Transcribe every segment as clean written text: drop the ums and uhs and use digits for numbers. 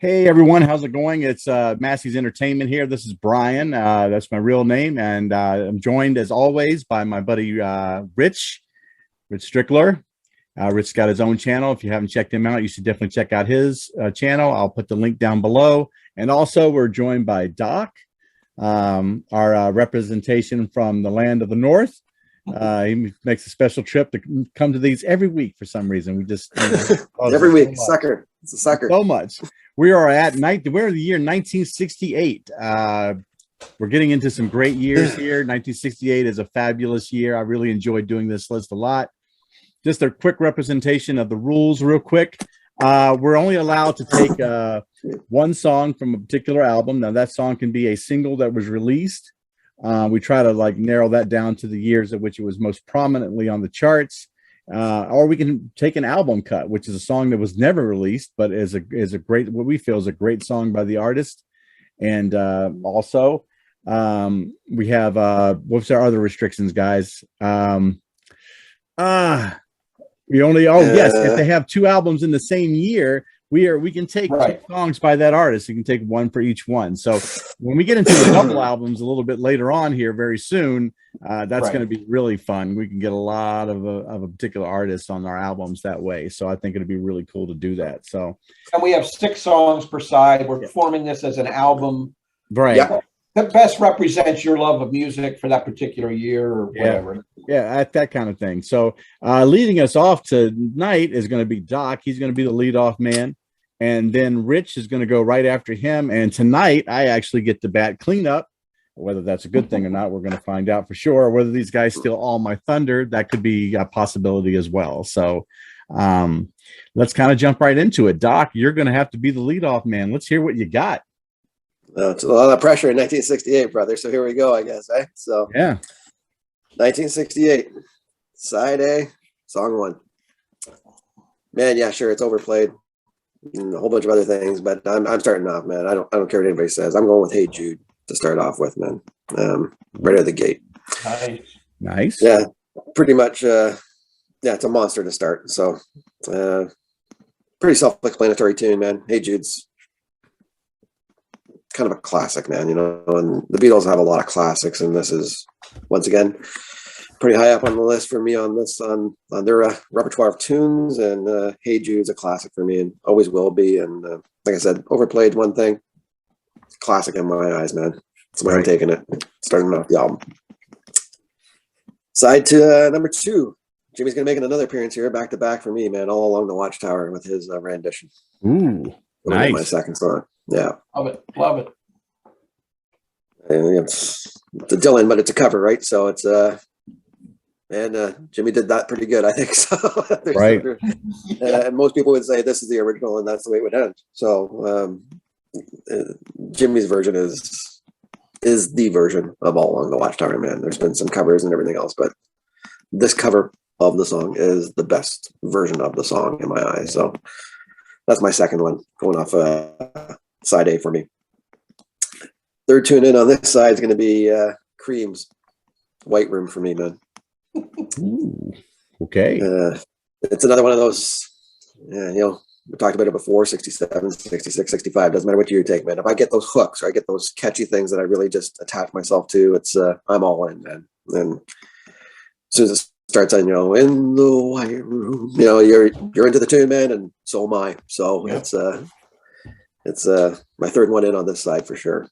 Hey everyone, how's it going? It's Massey's Entertainment here. This is Brian. That's my real name, and I'm joined as always by my buddy Rich Strickler. Rich got his own channel. If you haven't checked him out, you should definitely check out his channel. I'll put the link down below. And also, we're joined by Doc, our representation from the land of the North. He makes a special trip to come to these every week for some reason. We just every week, sucker. It's a sucker. So much. We are at we're in the year 1968. We're getting into some great years here. 1968 is a fabulous year. I really enjoyed doing this list a lot. Just a quick representation of the rules real quick. We're only allowed to take one song from a particular album. Now that song can be a single that was released. We try to narrow that down to the years at which it was most prominently on the charts. Or we can take an album cut, which is a song that was never released, but is a great, what we feel is a great song by the artist. And also, we have what's our other restrictions, guys? We only yes, if they have two albums in the same year, we can take two songs by that artist. You can take one for each one. So when we get into the double albums a little bit later on here very soon, that's going to be really fun. We can get a lot of a particular artist on our albums that way. So I think it'd be really cool to do that. So, and we have 6 songs per side. We're performing this as an album, right? Yeah. That best represents your love of music for that particular year or whatever. Yeah, that kind of thing. So leading us off tonight is going to be Doc. He's going to be the leadoff man. And then Rich is going to go right after him. And tonight I actually get to bat cleanup. Whether that's a good thing or not, we're going to find out for sure. Whether these guys steal all my thunder, that could be a possibility as well. So let's kind of jump right into it. Doc, you're going to have to be the leadoff man. Let's hear what you got. It's a lot of pressure in 1968, brother. So here we go, I guess. So yeah, 1968, side A, song 1. Man, yeah, sure, it's overplayed and a whole bunch of other things, but I'm starting off, man. I don't care what anybody says. I'm going with "Hey Jude" to start off with, man. Right out of the gate. Nice. Yeah, pretty much. It's a monster to start. So, pretty self-explanatory tune, man. "Hey Jude's" kind of a classic, man, and the Beatles have a lot of classics, and this is once again pretty high up on the list for me on their repertoire of tunes. And "Hey Jude's" a classic for me and always will be. And like I said, overplayed one thing, classic in my eyes, man. That's why I'm taking it, starting off the album. Side to number 2, Jimmy's gonna make another appearance here, back to back for me, man. "All Along the Watchtower" with his rendition. Ooh, nice. My second song. Yeah, love it. And it's a Dylan, but it's a cover, right? So it's and Jimmy did that pretty good, I think. So right. And most people would say this is the original, and that's the way it would end. So Jimmy's version is the version of "All Along the Watchtower," man. There's been some covers and everything else, but this cover of the song is the best version of the song in my eyes. So that's my second one, going off side A for me. Third tune in on this side is going to be Cream's "White Room" for me, man. Ooh, okay. It's another one of those, we talked about it before, 67, 66, 65, doesn't matter what year you take, man. If I get those hooks or I get those catchy things that I really just attach myself to, it's I'm all in, man. And as soon as it starts on, "In the white room," you're into the tune, man, and so am I. So it's my third one in on this side for sure.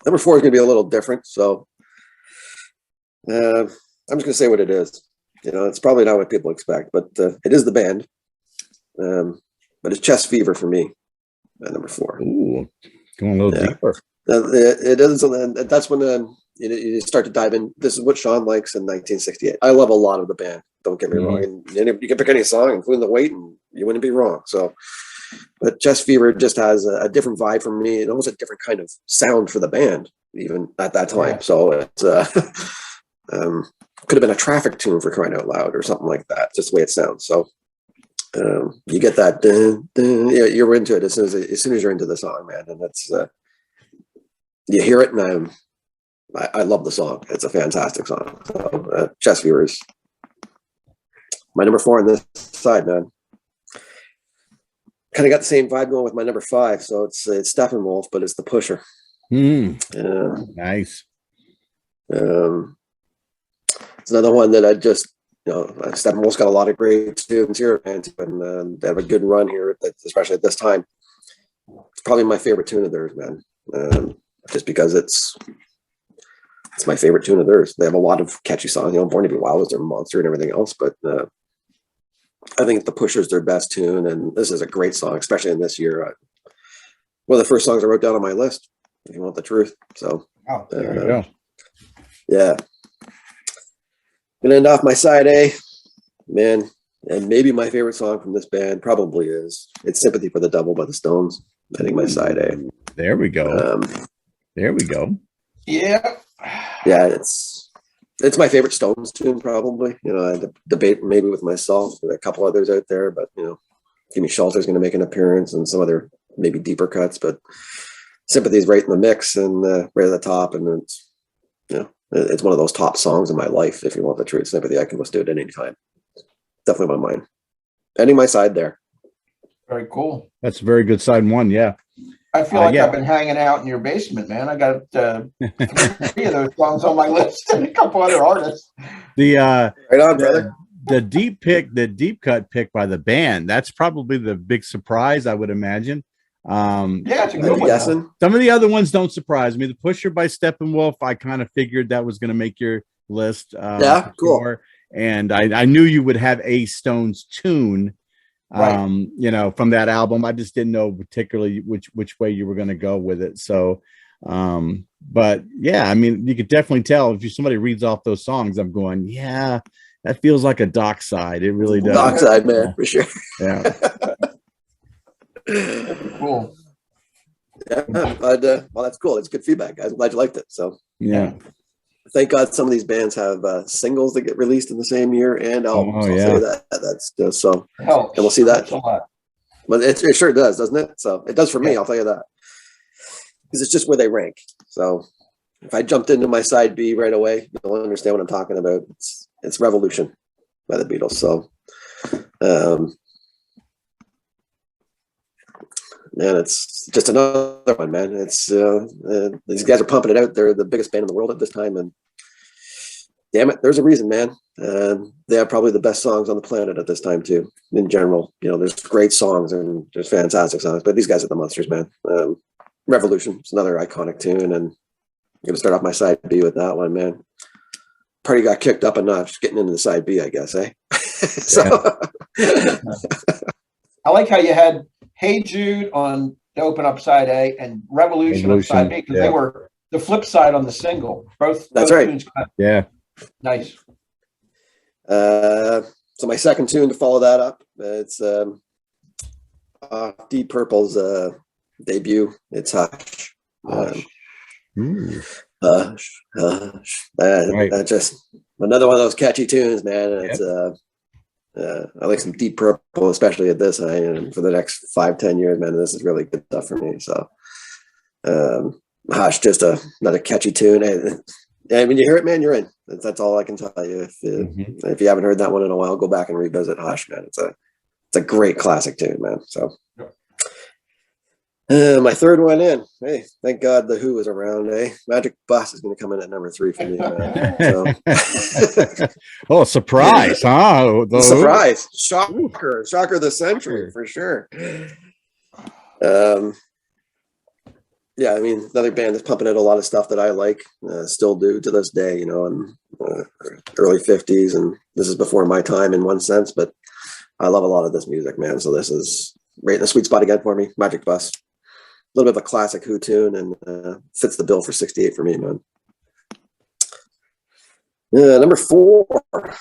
Number 4 is going to be a little different. So I'm just going to say what it is. It's probably not what people expect, but it is the band. But it's "Chest Fever" for me at number 4. Ooh, going a little deeper. It is, and that's when you start to dive in. This is what Sean likes in 1968. I love a lot of the band. Don't get me wrong. And you can pick any song, including the weight, and you wouldn't be wrong. So, but "Chest Fever" just has a different vibe for me, and almost a different kind of sound for the band, even at that time. Yeah. So it's could have been a Traffic tune, for crying out loud, or something like that. Just the way it sounds. So you get that. You're into it as soon as you're into the song, man, and that's you hear it, and I love the song. It's a fantastic song. So, "Chest Fever" is my number 4 on this side, man. kind of got the same vibe going with my number 5. So it's Steppenwolf, but it's the Pusher. Nice. It's another one that I just, Steppenwolf's got a lot of great tunes here, and they have a good run here, especially at this time. It's probably my favorite tune of theirs, man. Just because it's my favorite tune of theirs. They have a lot of catchy songs. Born to Be Wild is their monster and everything else, but I think the Pusher's their best tune, and this is a great song, especially in this year. One of the first songs I wrote down on my list, if you want the truth. So, there you go. Yeah. Gonna end off my side A, man, and maybe my favorite song from this band probably is "It's Sympathy for the Devil" by the Stones. I think my side A. There we go. There we go. Yeah. Yeah, it's my favorite Stones tune, probably. I debate maybe with myself, with a couple others out there, but Gimme Shelter's going to make an appearance, and some other maybe deeper cuts, but Sympathy's right in the mix and right at the top, and it's one of those top songs in my life. If you want the truth, Sympathy, I can listen to it at any time. Definitely on mine. Ending my side there. Very cool. That's a very good side one. Yeah. I feel like I've been hanging out in your basement, man. I got 3 of those songs on my list and a couple other artists. Right on, brother. The deep cut pick by the band. That's probably the big surprise, I would imagine. Yeah, it's a good one. Some of the other ones don't surprise me. The Pusher by Steppenwolf, I kind of figured that was going to make your list. Yeah, cool. Sure. And I knew you would have a Stones tune, right. From that album. I just didn't know particularly which way you were going to go with it. So, but yeah, I mean, you could definitely tell if somebody reads off those songs, I'm going, yeah, that feels like a Dock side. It really does. Dock side, man, for sure. Yeah. Cool. Yeah, but well, that's cool. It's good feedback, guys. I'm glad you liked it. So yeah, thank God some of these bands have singles that get released in the same year and albums. I'll say that. That's just so. Helps. And we'll see that. A lot. But it sure does, doesn't it? So it does for me. I'll tell you that, because it's just where they rank. So if I jumped into my side B right away, you'll understand what I'm talking about. It's Revolution by the Beatles. So. Man, it's just another one, man. It's these guys are pumping it out. They're the biggest band in the world at this time, and damn it, there's a reason, man. They have probably the best songs on the planet at this time too. In general, there's great songs and there's fantastic songs, but these guys are the monsters, man. Revolution is another iconic tune, and I'm gonna start off my side B with that one, man. Party got kicked up a notch getting into the side B, I guess, eh? So I like how you had Hey Jude on the open up side A and Revolution on side B, because they were the flip side on the single. That's right. Tunes yeah. Nice. So my second tune to follow that up, it's Deep Purple's debut. It's Hush. Hush. Hush. That's just another one of those catchy tunes, man. It's I like some Deep Purple, especially at this and for the next 5-10 years, man. This is really good stuff for me. So, Hush, just another catchy tune. And when you hear it, man, you're in. That's all I can tell you. If you haven't heard that one in a while, go back and revisit Hush, man. It's a great classic tune, man. So, my third one in. Hey, thank God the Who is around. Magic Bus is going to come in at number 3 for me, man. So. Oh, surprise, huh? Surprise. Shocker of the century, for sure. Yeah, I mean, another band that's pumping out a lot of stuff that I like, still do to this day, in early 50s. And this is before my time in one sense, but I love a lot of this music, man. So this is right in the sweet spot again for me. Magic Bus. A little bit of a classic Who tune, and fits the bill for 68 for me, man. Number 4,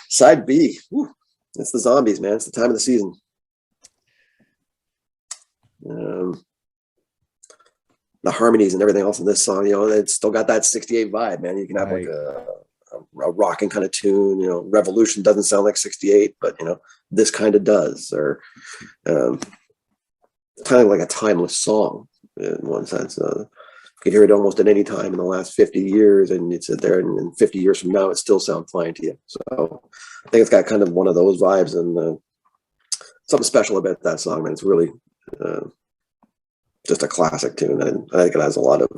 side B. Whew. It's the Zombies, man. It's the time of the season. The harmonies and everything else in this song, it's still got that 68 vibe, man. You can have like a rocking kind of tune. Revolution doesn't sound like 68, but this kind of does, or kind of like a timeless song in one sense. You can hear it almost at any time in the last 50 years, and you sit there, and 50 years from now, it still sounds fine to you. So I think it's got kind of one of those vibes, and something special about that song, man. It's really Just a classic tune, and I think it has a lot of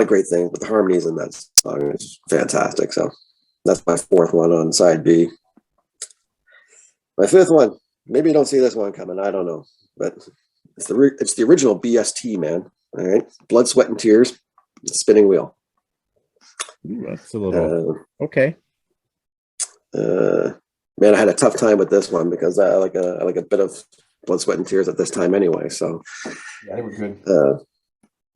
great things. But the harmonies in that song is fantastic. So that's my fourth one on side B. My fifth one, maybe you don't see this one coming. I don't know, but it's the original BST, man. All right, Blood, Sweat, and Tears, Spinning Wheel. Ooh, that's a little okay. Man, I had a tough time with this one because I like a bit of Blood, Sweat, and Tears at this time anyway. So yeah, they were good.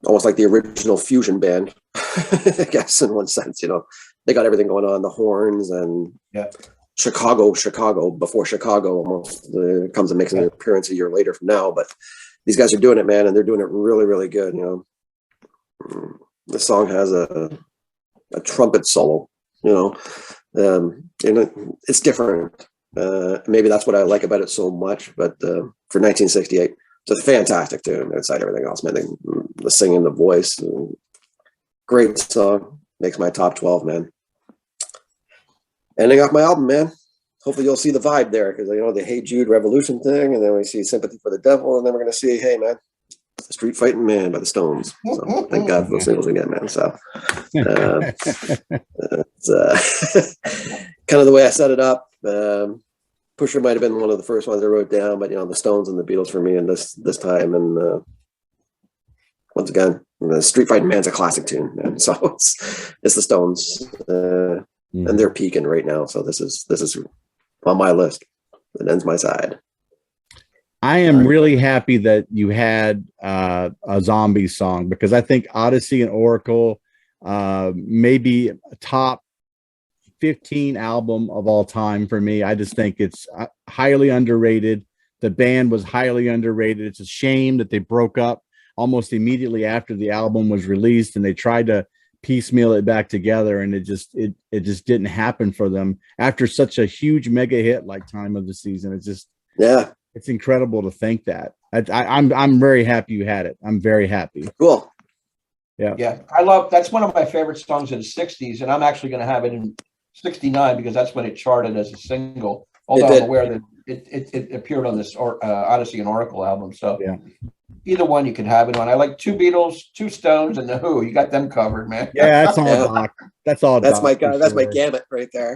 Almost like the original fusion band, I guess, in one sense. You know, they got everything going on, the horns and Chicago before Chicago almost comes and makes an appearance a year later from now. But these guys are doing it, man, and they're doing it really, really good. You know, the song has a trumpet solo, you know, and it's different. Maybe that's what I like about it so much. But for 1968, it's a fantastic tune inside everything else, man. The singing, the voice, great song. Makes my top 12, man. Ending off my album, man. Hopefully you'll see the vibe there, because you know the Hey Jude Revolution thing, and then we see Sympathy for the Devil, and then we're gonna see, hey man, Street Fighting Man by the Stones. So thank God for those singles again, man. So it's kind of the way I set it up. Pusher might have been one of the first ones I wrote down, but you know the Stones and the Beatles for me in this time. And once again, the Street Fighting Man's a classic tune, man. So it's the Stones, and they're peaking right now. So this is on my list. It ends my side. I am really happy that you had a zombie song, because I think Odyssey and Oracle maybe a top 15 album of all time for me. I just think it's highly underrated. The band was highly underrated. It's a shame that they broke up almost immediately after the album was released, and they tried to piecemeal it back together, and it just didn't happen for them after such a huge mega hit like Time of the Season. It's just, it's incredible to think that. I'm very happy you had it. I'm very happy. Cool. Yeah. That's one of my favorite songs in the 60s, and I'm actually going to have it in 69 because that's when it charted as a single. Although I'm aware that it appeared on this Odyssey and Oracle album. So either one you can have it on. I like 2 Beatles, 2 Stones, and the Who. You got them covered, man. Yeah, that's all. Doc. That's all. That's Doc, my guy. That's my gamut right there.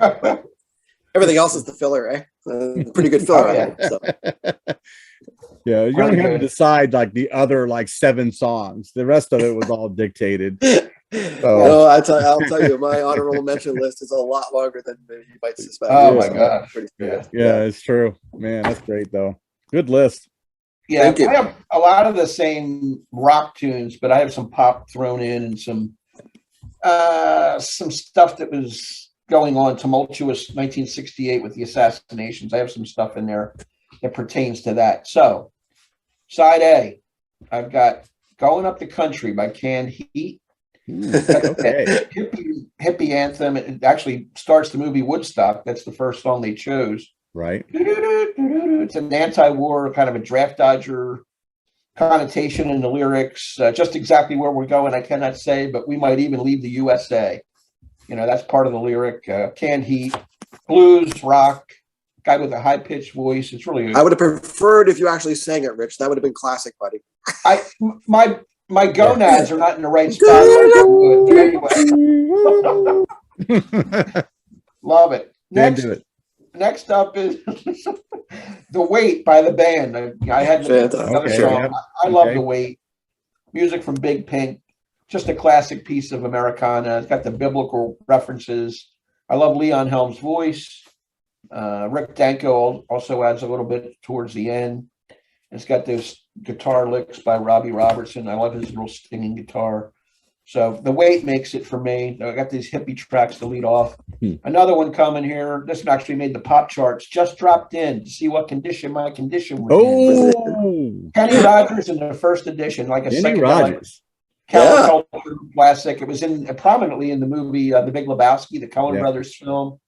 Everything else is the filler, eh? Pretty good filler. So. Yeah, you only have to decide like the other like 7 songs. The rest of it was all dictated. So. No, I'll tell you, my honorable mention list is a lot longer than you might suspect. Oh my gosh. Yeah, it's true. Man, that's great though. Good list. Yeah, I have a lot of the same rock tunes, but I have some pop thrown in and some stuff that was going on tumultuous 1968 with the assassinations. I have some stuff in there that pertains to that. So, side A, I've got Going Up the Country by Canned Heat. Okay. hippie anthem. It actually starts the movie Woodstock. That's the first song they chose. Right. It's an anti-war kind of a draft dodger connotation in the lyrics. Just exactly where we're going, I cannot say, but we might even leave the USA. You know, that's part of the lyric. Canned Heat, blues, rock, guy with a high-pitched voice. It's really. I would have preferred if you actually sang it, Rich. That would have been classic, buddy. My gonads are not in the right spot. Anyway. Love it. Next up is The Weight by the band. I had another song. I love The Weight. Music from Big Pink. Just a classic piece of Americana. It's got the biblical references. I love Leon Helm's voice. Rick Danko also adds a little bit towards the end. It's got those guitar licks by Robbie Robertson. I love his little stinging guitar. So The Weight makes it for me. I got these hippie tracks to lead off. Another one coming here. This one actually made the pop charts. Just dropped in to see what condition my condition was in. Kenny Rogers in the first edition, like a psychedelic counterculture classic. It was in prominently in the movie The Big Lebowski, the Coen Brothers film,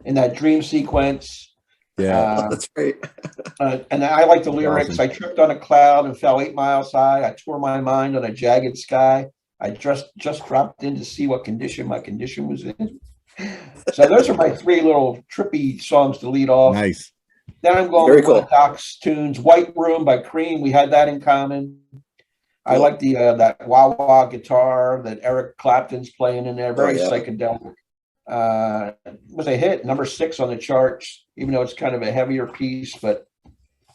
in that dream sequence. Yeah, that's great. And I like the lyrics. Awesome. I tripped on a cloud and fell 8 miles high. I tore my mind on a jagged sky. I just dropped in to see what condition my condition was in. So those are my 3 little trippy songs to lead off. Nice. Then I'm going Very with one cool. of Doc's tunes, White Room by Cream. We had that in common. I like the that wah-wah guitar that Eric Clapton's playing in there, very psychedelic. Was a hit, number 6 on the charts, even though it's kind of a heavier piece, but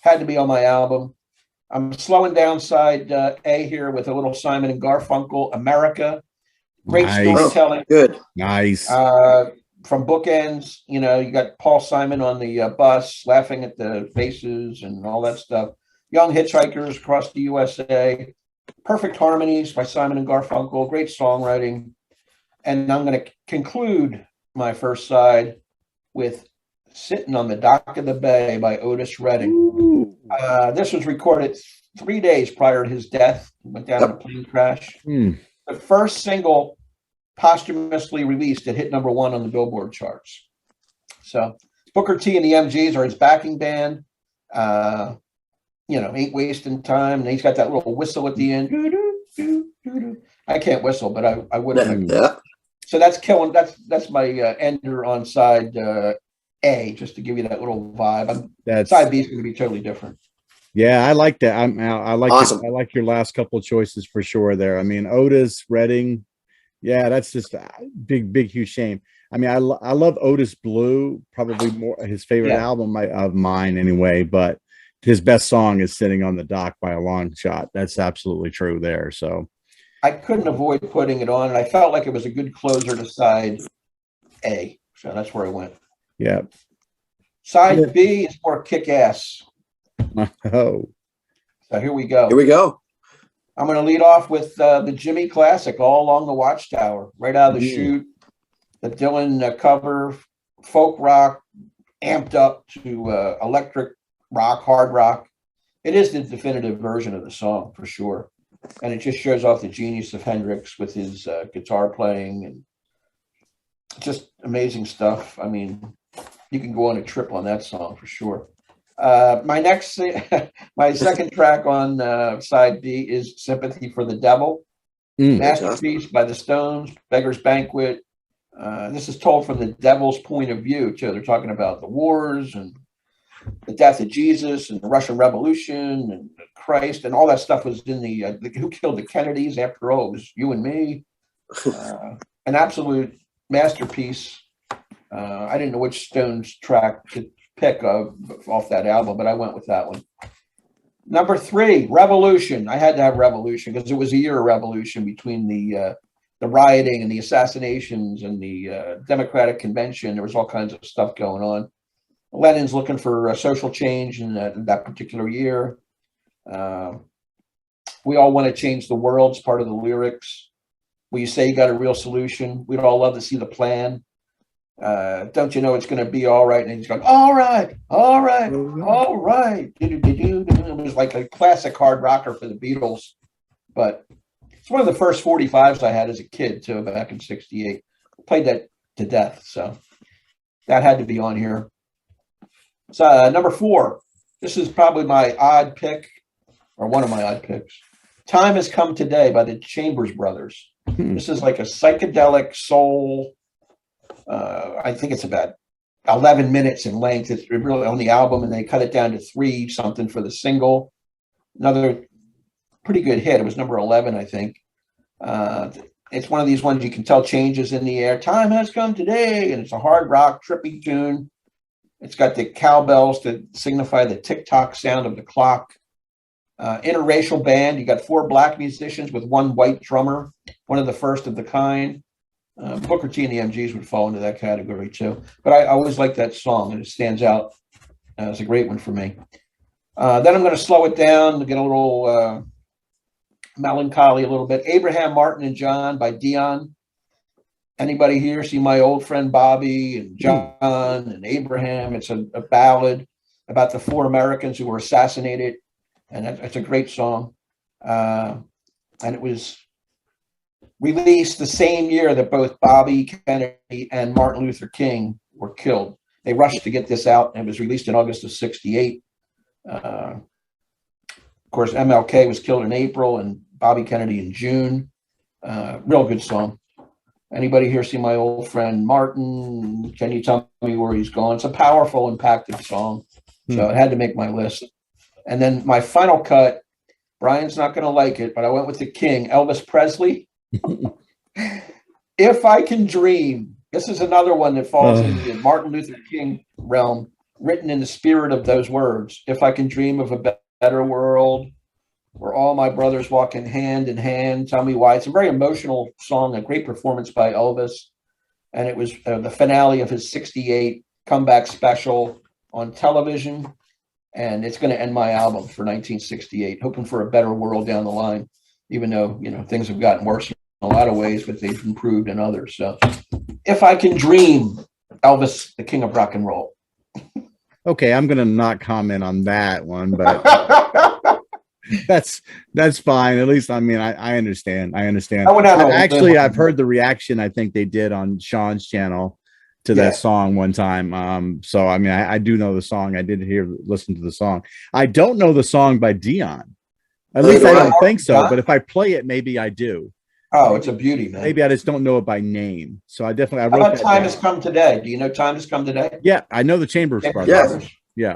had to be on my album. I'm slowing down side A here with a little Simon and Garfunkel, America. Great storytelling. Good. Nice. From bookends, you know, you got Paul Simon on the bus laughing at the faces and all that stuff. Young hitchhikers across the USA. Perfect harmonies by Simon and Garfunkel. Great songwriting. And I'm going to conclude my first side with Sitting on the Dock of the Bay by Otis Redding. This was recorded 3 days prior to his death. He went down in a plane crash. The first single posthumously released, it hit number 1 on the Billboard charts. So Booker T and the MGs are his backing band. You know, Ain't Wasting Time. And he's got that little whistle at the end. I can't whistle, but I would have. Yeah. So that's killing. That's my ender on side A, just to give you that little vibe. Side B is going to be totally different. Yeah, I like that. I like awesome. I like your last couple of choices for sure there. I mean, Otis Redding. Yeah, that's just a big, huge shame. I mean, I love Otis Blue, probably more his favorite album of mine anyway, but his best song is Sitting on the Dock by a long shot. That's absolutely true there. So I couldn't avoid putting it on, and I felt like it was a good closer to side A. So that's where I went. Yeah. Side B is more kick-ass. Oh. So here we go. Here we go. I'm going to lead off with the Jimmy classic, All Along the Watchtower, right out of the chute. The Dylan cover, folk rock, amped up to electric rock, hard rock. It is the definitive version of the song for sure. And it just shows off the genius of Hendrix with his guitar playing and just amazing stuff. I mean, you can go on a trip on that song for sure. My second track on side B is Sympathy for the Devil. Masterpiece by the Stones, Beggar's Banquet. This is told from the devil's point of view, too. They're talking about the wars and the death of Jesus and the Russian Revolution and Christ, and all that stuff was in the who killed the Kennedys. After all, it was you and me. An absolute masterpiece. I didn't know which Stones track to pick off that album, but I went with that one. Number 3, Revolution. I had to have Revolution because it was a year of revolution between the rioting and the assassinations and the Democratic Convention. There was all kinds of stuff going on. Lenin's looking for social change in that particular year. We all want to change the world is part of the lyrics. Will you say you got a real solution? We'd all love to see the plan. Don't you know it's going to be all right? And he's going, all right, all right, all right. It was like a classic hard rocker for the Beatles. But it's one of the first 45s I had as a kid, too, back in '68. Played that to death. So that had to be on here. So number 4, this is probably my odd pick, or one of my odd picks. Time Has Come Today by the Chambers Brothers. This is like a psychedelic soul. I think it's about 11 minutes in length. It's really on the album, and they cut it down to 3 something for the single. Another pretty good hit. It was number 11, I think. It's one of these ones you can tell changes in the air. Time has come today, and it's a hard rock, trippy tune. It's got the cowbells to signify the tick-tock sound of the clock. Interracial band. You got 4 black musicians with 1 white drummer, one of the first of the kind. Booker T and the MGs would fall into that category too. But I always like that song, and it stands out as a great one for me. Then I'm going to slow it down to get a little melancholy a little bit. Abraham, Martin, and John by Dion. Anybody here see My Old Friend Bobby and John and Abraham? It's a ballad about the 4 Americans who were assassinated, and it's a great song. And it was released the same year that both Bobby Kennedy and Martin Luther King were killed. They rushed to get this out, and it was released in August of '68. Of course, MLK was killed in April and Bobby Kennedy in June. Real good song. Anybody here see My Old Friend Martin? Can you tell me where he's gone? It's a powerful, impactful song. So it had to make my list. And then my final cut, Brian's not going to like it, but I went with the king, Elvis Presley. If I Can Dream. This is another one that falls in the Martin Luther King realm, written in the spirit of those words. If I can dream of a better world where all my brothers walking hand in hand, tell me why. It's a very emotional song, a great performance by Elvis. And it was the finale of his 68 comeback special on television. And it's going to end my album for 1968, hoping for a better world down the line, even though, things have gotten worse in a lot of ways, but they've improved in others. So If I Can Dream, Elvis, the king of rock and roll. Okay, I'm going to not comment on that one, but that's fine. At least, I understand. I've heard the reaction I think they did on Sean's channel to that song one time. So, I do know the song. I did listen to the song. I don't know the song by Dion. At least I don't think so, but if I play it, maybe I do. Oh, it's a beauty, man. Maybe I just don't know it by name. So I wrote How about Time Has Come Today? Do you know Time Has Come Today? Yeah, I know the Chambers Brothers. Yeah.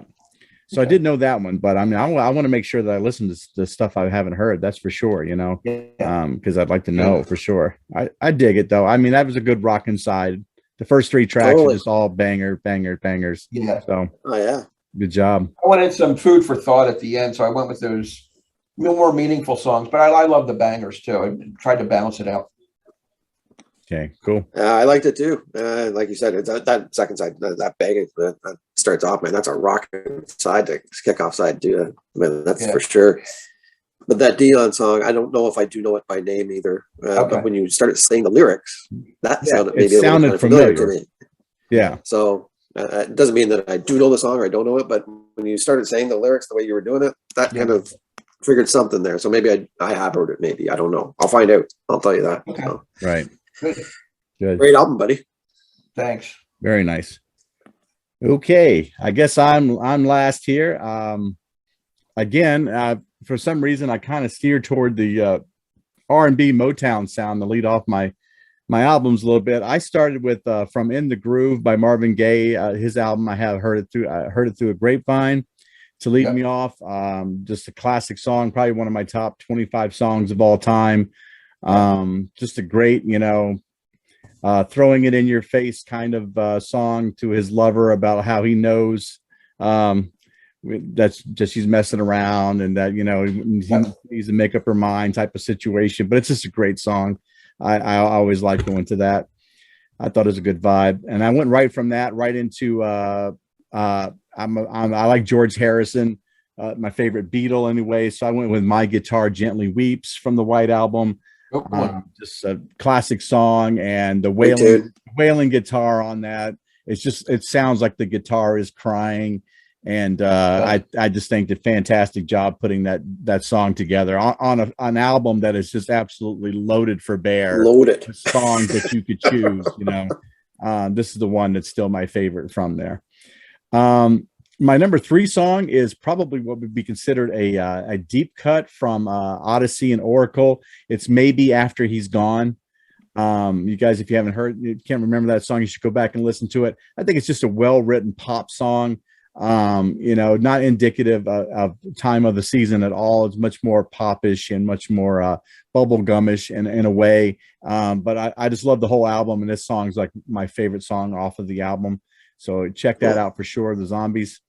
So I did know that one, but I want to make sure that I listen to the stuff I haven't heard. That's for sure, because I'd like to know for sure. I dig it though. That was a good rocking side. The first 3 tracks are just all bangers. Yeah. So, yeah. Good job. I wanted some food for thought at the end, so I went with those more meaningful songs, but I love the bangers too. I tried to balance it out. Okay, cool. I liked it too. Like you said, it's that second side, that banging that starts off, man. That's a rocking side to kick off side too. That's for sure. But that Dion song, I don't know if I do know it by name either. But when you started saying the lyrics, that sounded familiar to me. Yeah. So it doesn't mean that I do know the song or I don't know it, but when you started saying the lyrics the way you were doing it, that kind of triggered something there. So maybe I have heard it. Maybe I don't know. I'll find out. I'll tell you that. Okay. So. Right. Good. Great album, buddy. Thanks. Very nice. Okay, I guess I'm last here. Again, for some reason, I kind of steered toward the R&B Motown sound to lead off my albums a little bit. I started with From In the Groove by Marvin Gaye. His album, I heard it through a grapevine to lead me off. Just a classic song, probably one of my top 25 songs of all time. Just a great, throwing it in your face kind of song to his lover about how he knows that's just she's messing around and that, he needs to make up her mind type of situation. But it's just a great song. I always like going to that. I thought it was a good vibe. And I went right from that right into I like George Harrison, my favorite Beatle anyway. So I went with My Guitar Gently Weeps from the White Album. Just a classic song, and the wailing guitar on that. It sounds like the guitar is crying. And I just think did a fantastic job putting that song together on an album that is just absolutely loaded for bear. Loaded songs that you could choose. This is the one that's still my favorite from there. My number 3 song is probably what would be considered a deep cut from Odyssey and Oracle. It's Maybe After He's Gone. You guys, if you can't remember that song, you should go back and listen to it. I think it's just a well-written pop song. Not indicative of time of the season at all. It's much more popish and much more bubblegumish in a way. But I just love the whole album, and this song's like my favorite song off of the album. So check that out for sure. The Zombies.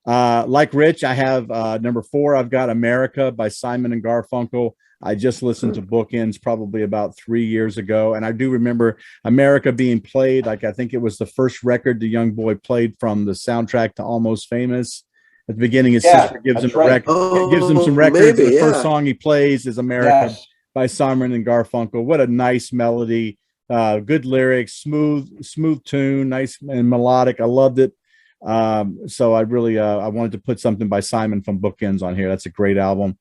Like Rich, I have number 4. I've got America by Simon and Garfunkel. I just listened to Bookends probably about 3 years ago, and I do remember America being played. Like I think it was the first record the young boy played from the soundtrack to Almost Famous. At the beginning, his sister gives him a record, gives him some records. The first song he plays is America by Simon and Garfunkel. What a nice melody, good lyrics, smooth tune, nice and melodic. I loved it. So I really I wanted to put something by Simon from Bookends on here. That's a great album.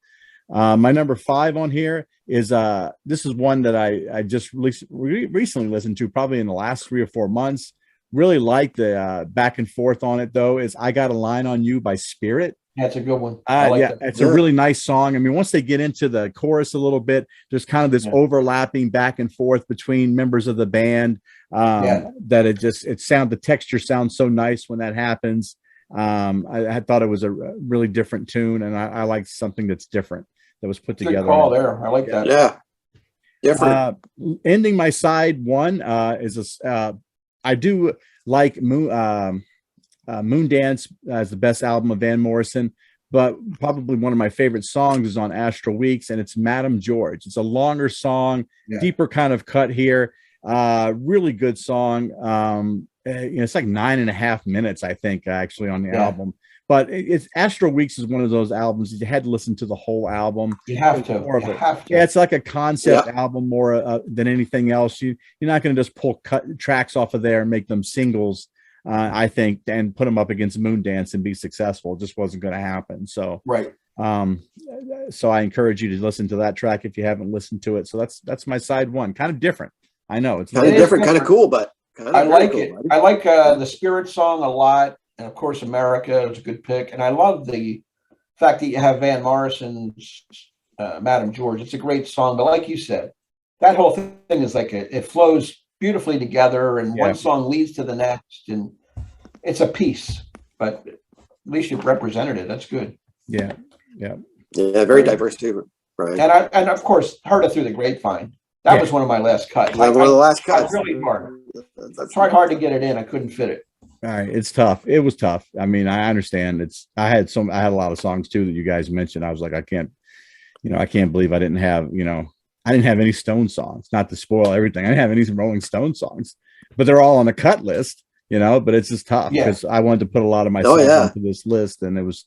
My number 5 on here is this is one that I just recently listened to, probably in the last 3 or 4 months. Really like the back and forth on it though. Is I Got a Line on You by Spirit. That's a good one. It's a really nice song. I mean, once they get into the chorus a little bit, there's kind of this overlapping back and forth between members of the band. That the texture sounds so nice when that happens. I thought it was a really different tune, and I liked something that's different that was put together. Good call there. I like that. Yeah, different. Ending my side one is I do like Moondance as the best album of Van Morrison, but probably one of my favorite songs is on Astral Weeks, and it's Madam George. It's a longer song, deeper kind of cut here. Really good song. It's like 9.5 minutes, I think, actually on the album. But it's Astral Weeks is one of those albums you had to listen to the whole album. You have to. Yeah, it's like a concept album more than anything else. You're not going to just pull tracks off of there and make them singles. I think, and put them up against Moondance and be successful. It just wasn't going to happen. So so I encourage you to listen to that track if you haven't listened to it. So that's my side one. Kind of different. I know it's kind of different, kind of cool, but I like it. I like the Spirit song a lot, and of course America was a good pick. And I love the fact that you have Van Morrison's Madam George. It's a great song, but like you said, that whole thing is like it flows beautifully together, and one song leads to the next, and it's a piece. But at least you've represented it. That's good. Yeah. Very diverse too, right? And of course, heard it through the grapevine. That was one of my last cuts. One of the last cuts. Really hard. I tried hard to get it in. I couldn't fit it. All right, it's tough. It was tough. I mean, I understand. I had a lot of songs too that you guys mentioned. I was like, I can't believe I didn't have any Stone songs. Not to spoil everything, I didn't have any Rolling Stone songs, but they're all on the cut list. But it's just tough because I wanted to put a lot of my songs onto this list, and it was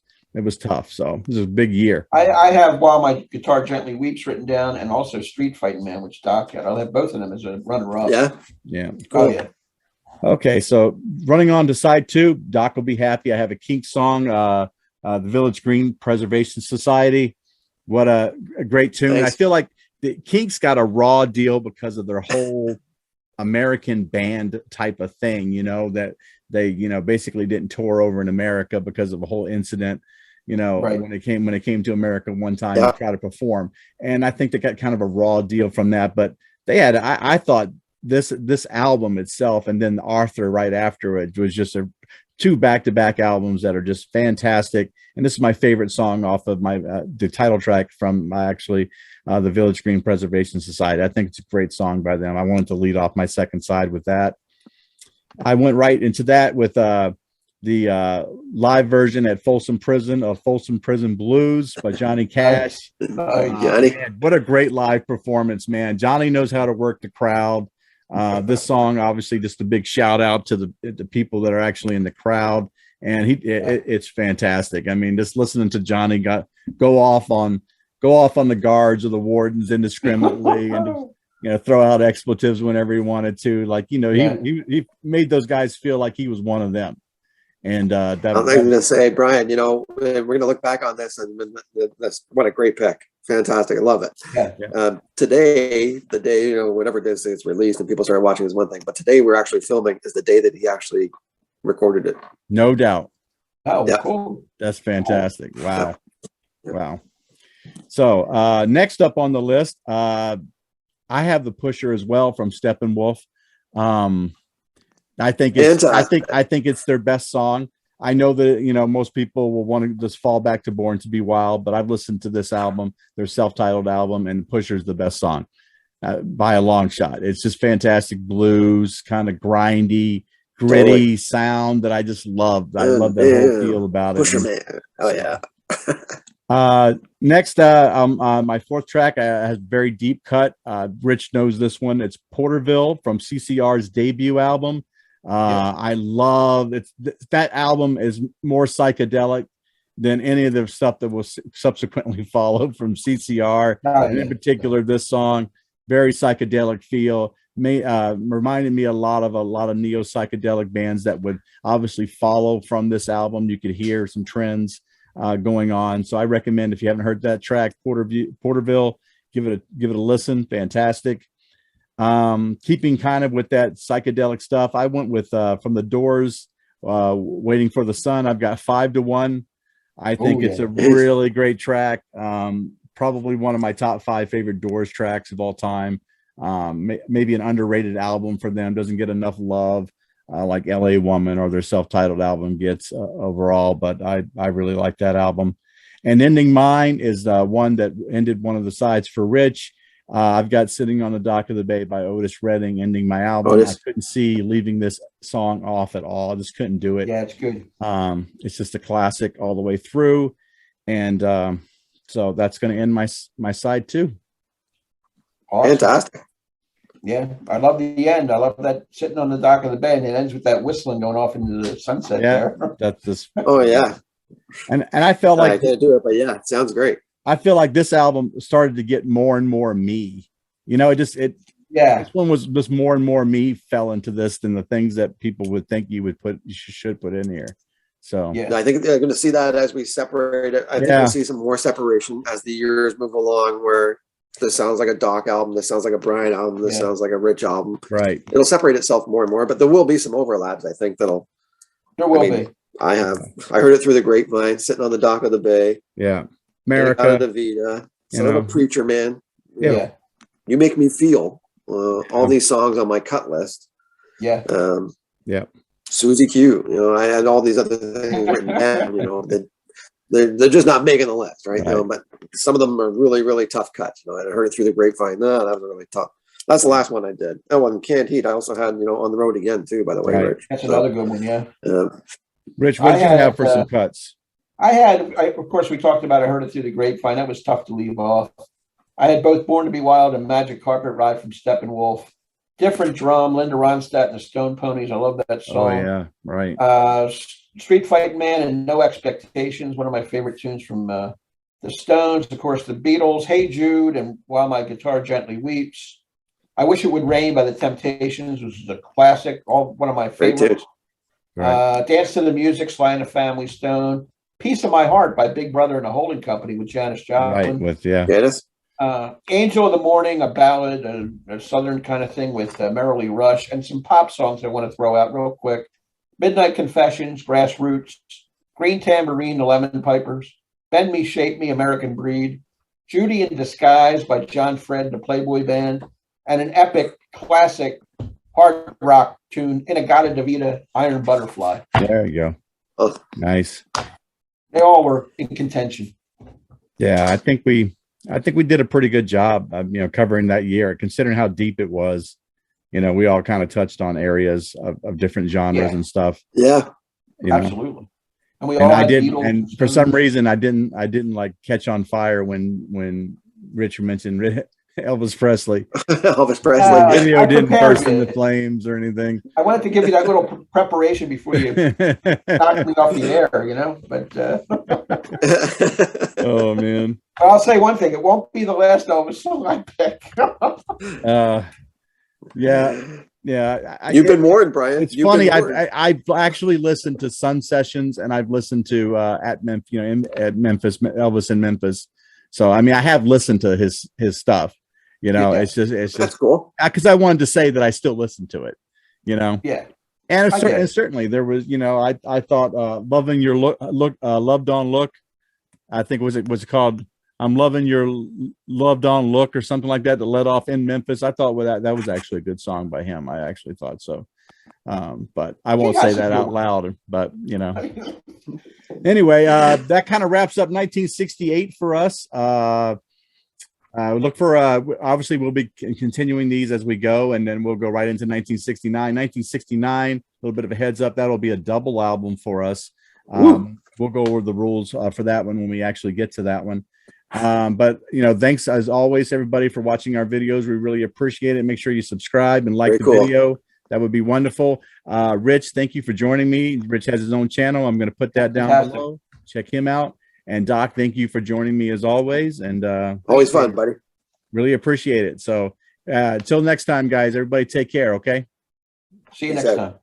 tough. So this is a big year. I have While My Guitar Gently Weeps written down, and also Street Fighting Man, which Doc had. I'll have both of them as a runner-up. Yeah. Cool. Oh, yeah. Okay, so running on to side two, Doc will be happy. I have a Kinks song, the Village Green Preservation Society. What a great tune. Thanks. I feel like the Kinks got a raw deal because of their whole American band type of thing, that they, basically didn't tour over in America because of a whole incident, when it came to America one time to try to perform. And I think they got kind of a raw deal from that, but they had, I thought this album itself, and then Arthur right after it, was just two back-to-back albums that are just fantastic. And this is my favorite song off of the title track from the Village Green Preservation Society. I think it's a great song by them. I wanted to lead off my second side with that. I went right into that with the live version at Folsom Prison of Folsom Prison Blues by Johnny Cash. Johnny. Man, what a great live performance, man. Johnny knows how to work the crowd. This song, obviously, just a big shout out to the people that are actually in the crowd, and it's fantastic. I mean, just listening to Johnny go off on the guards or the wardens indiscriminately, and throw out expletives whenever he wanted to. Like, he made those guys feel like he was one of them. And I'm going to say, Brian, we're going to look back on this, and that's what a great pick. Fantastic. I love it. Today, the day, whatever it is it's released and people started watching is one thing, but today we're actually filming is the day that he actually recorded it. No doubt. Oh, cool. That's fantastic. Wow. Wow. So next up on the list, I have The Pusher as well from Steppenwolf. I think it's their best song. I know that most people will want to just fall back to Born to Be Wild, but I've listened to this album, their self-titled album, and Pusher's the best song by a long shot. It's just fantastic blues, kind of grindy, gritty sound that I just loved. I love that whole feel about it. Pusher man. Oh yeah. Next, my fourth track has very deep cut. Rich knows this one. It's Porterville from CCR's debut album. I love it. That album is more psychedelic than any of the stuff that was subsequently followed from CCR. And in particular, this song, very psychedelic feel. Reminded me a lot of neo psychedelic bands that would obviously follow from this album. You could hear some trends going on. So I recommend, if you haven't heard that track, Porterville, give it a listen. Fantastic. Keeping kind of with that psychedelic stuff, I went with from the Doors, Waiting for the Sun. I've got 5 to 1. I think it's a really great track. Probably one of my top 5 favorite Doors tracks of all time. Maybe an underrated album for them, doesn't get enough love. like LA Woman or their self-titled album gets overall, but I really like that album. And Ending Mine is one that ended one of the sides for Rich. I've got Sitting on the Dock of the Bay by Otis Redding ending my album. I couldn't see leaving this song off at all. I just couldn't do it. Yeah, it's good. It's just a classic all the way through. And so that's going to end my side too. Awesome. Fantastic. Yeah, I love the end. I love that Sitting on the Dock of the Bay, and it ends with that whistling going off into the sunset there. That's just oh yeah. And I felt like I can't do it, but yeah, it sounds great. I feel like this album started to get more and more me. You know, this one was just more and more me fell into this than the things that people would think you should put in here. So yeah, I think they're going to see that as we separate it. I think we'll see some more separation as the years move along, where this sounds like a Doc album, this sounds like a Brian album, this sounds like a Rich album. Right. It'll separate itself more and more, but there will be some overlaps. I think there will be. I heard it through the grapevine, Sitting on the Dock of the Bay. Yeah. America, Davida, Son of a Preacher Man. Yeah. You Make Me Feel. All these songs on my cut list. Yeah. Susie Q. You know, I had all these other things written down. You know, that they're just not making the list, right? You know, but some of them are really, really tough cuts. You know, I heard it through the grapevine. No, that was really tough. That's the last one I did. Oh, and Canned Heat. I also had, you know, On the Road Again too. By the way, Rich. That's another good one. Yeah. Rich, what did you have for some cuts? Of course, we talked about I Heard It Through the Grapevine. That was tough to leave off. I had both Born to Be Wild and Magic Carpet Ride from Steppenwolf. Different Drum, Linda Ronstadt and the Stone Ponies. I love that song. Oh, yeah, right. Street Fight Man and No Expectations, one of my favorite tunes from the Stones. Of course, the Beatles, Hey Jude, and While My Guitar Gently Weeps. I Wish It Would Rain by the Temptations, which is a classic, one of my favorites. Right. Dance to the Music, Sly and the Family Stone. Piece of My Heart by Big Brother and the Holding Company with Janis Joplin. Right, with Janis. Angel of the Morning, a ballad, a southern kind of thing with Merrily Rush, and some pop songs I want to throw out real quick. Midnight Confessions, Grassroots, Green Tambourine, the Lemon Pipers, Bend Me, Shape Me, American Breed, Judy in Disguise by John Fred, the Playboy Band, and an epic classic hard rock tune, Inagata Davida, Iron Butterfly. There you go. Oh, nice. They all were in contention. Yeah, I think we did a pretty good job of, you know, covering that year, considering how deep it was. You know, we all kind of touched on areas of different genres and stuff. Yeah, absolutely. And we all I didn't, and for some reason I didn't like catch on fire when Richard mentioned Elvis Presley. Elvis Presley. Video didn't burst into flames or anything. I wanted to give you that little preparation before you knocked me off the air, you know. But oh man! I'll say one thing: it won't be the last Elvis song I pick. Yeah. You've been warned, Brian. It's funny. I've actually listened to Sun Sessions, and I've listened to at Memphis, you know, at Memphis, Elvis in Memphis. So I mean, I have listened to his stuff. You know, it's just that's cool. Because I wanted to say that I still listen to it. You know. Yeah. And certainly there was, you know, I thought Loving Your Loved On Look. I think was it called I'm Loving Your Loved On Look or something like that led off In Memphis. I thought that was actually a good song by him. I actually thought so. But I won't say that out loud, but you know. Anyway, that kind of wraps up 1968 for us. Look for obviously we'll be continuing these as we go, and then we'll go right into 1969. 1969, a little bit of a heads up, that'll be a double album for us. We'll go over the rules for that one when we actually get to that one. But you know, thanks as always everybody for watching our videos. We really appreciate it. Make sure you subscribe and like the video. That would be wonderful. Rich, thank you for joining me. Rich has his own channel. I'm going to put that down below. Check him out. And Doc, thank you for joining me as always. And always fun, buddy. Really appreciate it. So until next time, guys, everybody take care. Okay. See you next time.